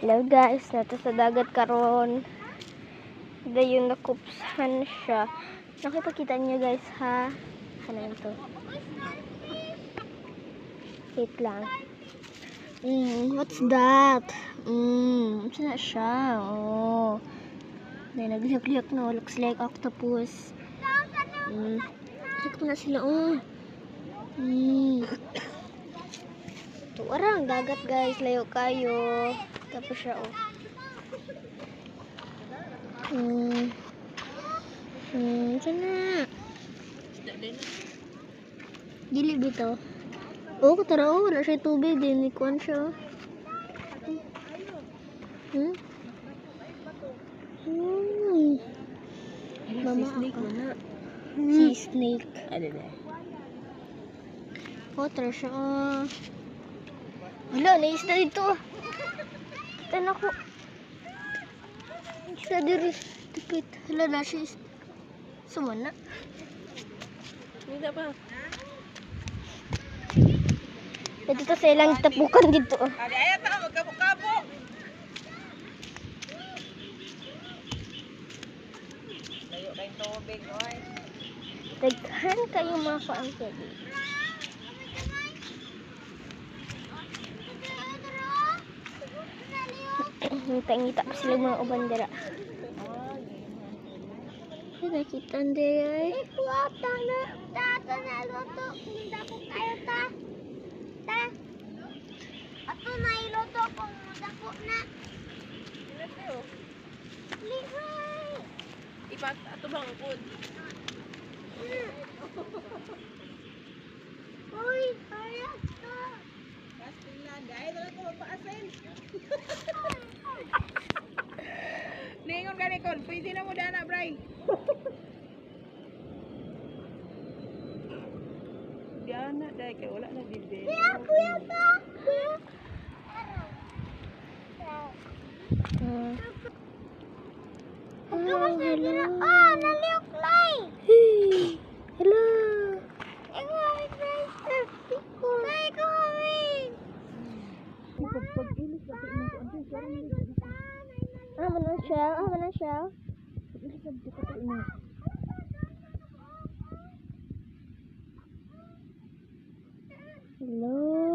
Hello guys, nato sa dagat karon. Dayon nakupsan siya. Nakipakita niyo guys ha. Ano ito? Wait lang. What's that? Saan na siya? Oh. Dahil nagliyak-liyak na. Looks like octopus. Check na sila. Ito arang dagat guys. Layo kayo. Tapos siya saan na? Dili bito. Oh, katara wala siya tubig din. Ikuan siya. Mama snake ako. na. Sea snake. Ano na? Oh, tara siya. Wala, naisda dito. Tan ako. Isda diri. Tipit. Hala na siya. Sumana. Hindi pa. Ito to sa ilang tapukan dito. Ayaw pa, magkabo-kabo. Layo kayong tubig, oy. Daghan kayo mga kaangkod. Ngita-ngita pa sila mga ubandera. Nakita nila ay. Kuwata na. Tata na luto. Hindi ko kayo ta. Ta. Ato na iluto kung dako na. Lihay. Ipat, ato bang food? Uy, hayat ka. Pastilan, dahil na lang ko magpaasin. Lingon ka ni Kon, pwede na mo dana, Bray. Diana, dahil kaya wala na dide. Kuya ta. Hello. Naliuklay. Hello. Manang shell. Hello.